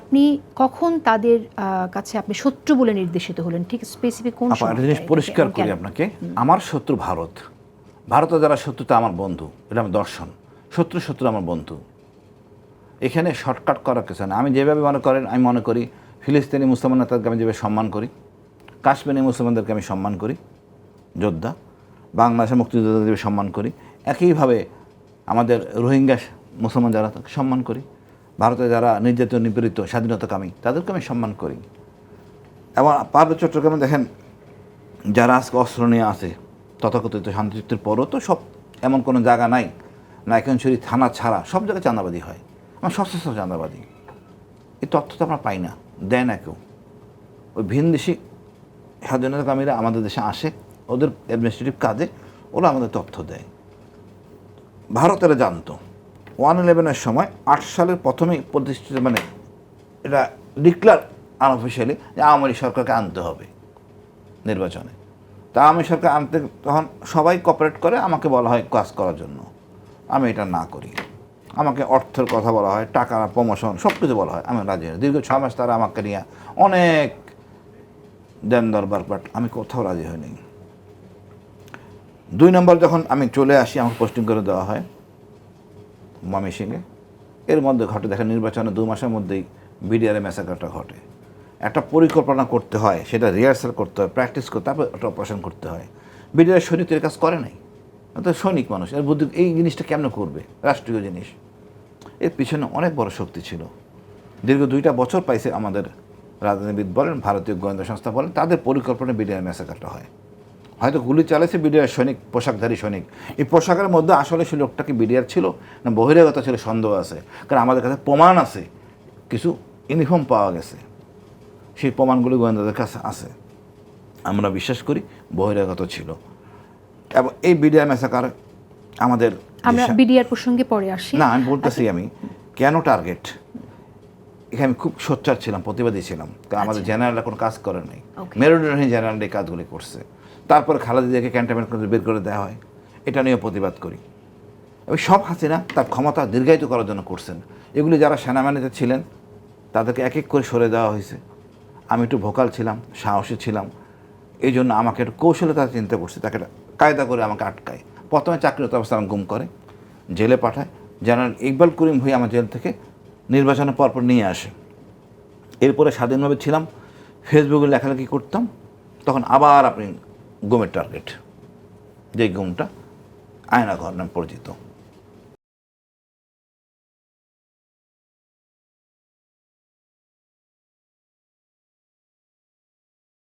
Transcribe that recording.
আপনি কখন তাদের কাছে আপনি শত্রু বলে নির্দেশিত হলেন, ঠিক স্পেসিফিক কোন সময়? একটা জিনিস পরিষ্কার করি আপনাকে, আমার শত্রু ভারত, ভারতে যারা শত্রু তা আমার বন্ধু, এটা আমার দর্শন। শত্রু আমার বন্ধু, এখানে শর্টকাট করার কিছু না। আমি যেভাবে মনে করেন, আমি মনে করি ফিলিস্তিনি মুসলমান নেতাদেরকে আমি যেভাবে সম্মান করি, কাশ্মীরি মুসলমানদেরকে আমি সম্মান করি, যোদ্ধা, বাংলাদেশের মুক্তিযোদ্ধাদের যেভাবে সম্মান করি, একইভাবে আমাদের রোহিঙ্গা মুসলমান যারা তাকে সম্মান করি, ভারতে যারা নির্যাতিত নিপীড়িত স্বাধীনতাকামী তাদেরকে আমি সম্মান করি। এবং পার্বত্য চট্টগ্রামে দেখেন যারা আজকে অস্ত্র নিয়ে আসে, তথাকথিত শান্তি চুক্তির পরও তো সব এমন কোনো জায়গা নাই, নায়কনছড়ি থানা ছাড়া সব জায়গায় চাঁদাবাদী হয়, আমার সশস্ত্র চাঁদাবাদী। এই তথ্য তো আমরা পাই না, দেয় না কেউ। ওই ভিনদেশি স্বাধীনতাকামীরা আমাদের দেশে আসে, ওদের অ্যাডমিনিস্ট্রেটিভ কাজে ওরা আমাদের তথ্য দেয়। ভারতেরা জানতো 1/11 সময় 8 সালের প্রথমেই প্রতিষ্ঠিত, মানে এটা ডিক্লার আনঅফিসিয়ালি যে আওয়ামী লীগ সরকারকে আনতে হবে নির্বাচনে। তা আওয়ামী সরকার আনতে তখন সবাই কোঅপারেট করে, আমাকে বলা হয় কাজ করার জন্য, আমি এটা না করি। আমাকে অর্থের কথা বলা হয়, টাকা, প্রমোশন সব কিছু বলা হয়, আমি রাজি হই। দীর্ঘ 6 মাস তারা আমাকে নিয়ে অনেক দেন দরবার, বাট আমি কোথাও রাজি হইনি। 2 নম্বর যখন আমি চলে আসি, আমাকে পোস্টিং করে দেওয়া হয় ময়মনসিংহে। এর মধ্যে ঘটে দেখেন নির্বাচনে 2 মাসের মধ্যেই বিডিআরে ম্যাসাকারটা ঘটে। একটা পরিকল্পনা করতে হয়, সেটা রিহার্সাল করতে হয়, প্র্যাকটিস করতে, তারপর একটা অপারেশন করতে হয়। বিডিআর সৈনিক এর কাজ করে নাই, তো সৈনিক মানুষ, এর বুদ্ধি এই জিনিসটা কেমন করবে, রাষ্ট্রীয় জিনিস। এর পিছনে অনেক বড় শক্তি ছিল। দীর্ঘ 2টা বছর পাইছে আমাদের রাজনীতিবিদ বলেন, ভারতীয় গোয়েন্দা সংস্থা বলেন, তাদের পরিকল্পনায় বিডিআর ম্যাসাকারটা হয়। হয়তো গুলি চালাইছে বিডিআর সৈনিক, পোশাকধারী সৈনিক। এই পোশাকের মধ্যে আসলে সেই লোকটা কি বিডিআর ছিল না বহিরাগত ছিল সন্দেহ আছে, কারণ আমাদের কাছে প্রমাণ আছে, কিছু ইউনিফর্ম পাওয়া গেছে, সেই প্রমাণগুলি গোয়েন্দাদের কাছে আছে। আমরা বিশ্বাস করি বহিরাগত ছিল। এবং এই বিডিআর ম্যাসাকার আমাদের, আমরা বিডিআর প্রসঙ্গে পরে আসি। না আমি বলতেছি আমি কেন টার্গেট, এখানে আমি খুব সোচ্চার ছিলাম, প্রতিবাদী ছিলাম, কারণ আমাদের জেনারেলরা কোনো কাজ করে নাই, মেরুদণ্ডহীন জেনারেল এই কাজগুলি করছে। তারপরে খালেদা জিয়াকে ক্যান্টনমেন্ট করে বের করে দেওয়া হয়, এটা নিয়ে প্রতিবাদ করি। এবং সব হাসিনা তার ক্ষমতা দীর্ঘায়িত করার জন্য করছেন। এগুলি যারা সেনাবাহিনীতে ছিলেন তাদেরকে এক এক করে সরে দেওয়া হয়েছে। আমি একটু ভোকাল ছিলাম, সাহসী ছিলাম, এই জন্য আমাকে একটু কৌশলে তারা চিন্তা করছে, তাকে কায়দা করে আমাকে আটকায়। প্রথমে চাকরিরত অবস্থা আমাকে গুম করে, জেলে পাঠায়। জেনারেল ইকবাল করিম ভুঁইয়া আমার জেল থেকে নির্বাচনের পরপর নিয়ে আসে। এরপরে স্বাধীনভাবে ছিলাম, ফেসবুকে লেখালেখি করতাম, তখন আবার আপনি গুমের টার্গেট, যে গুমটা আয়নাঘর নামে পরিচিত।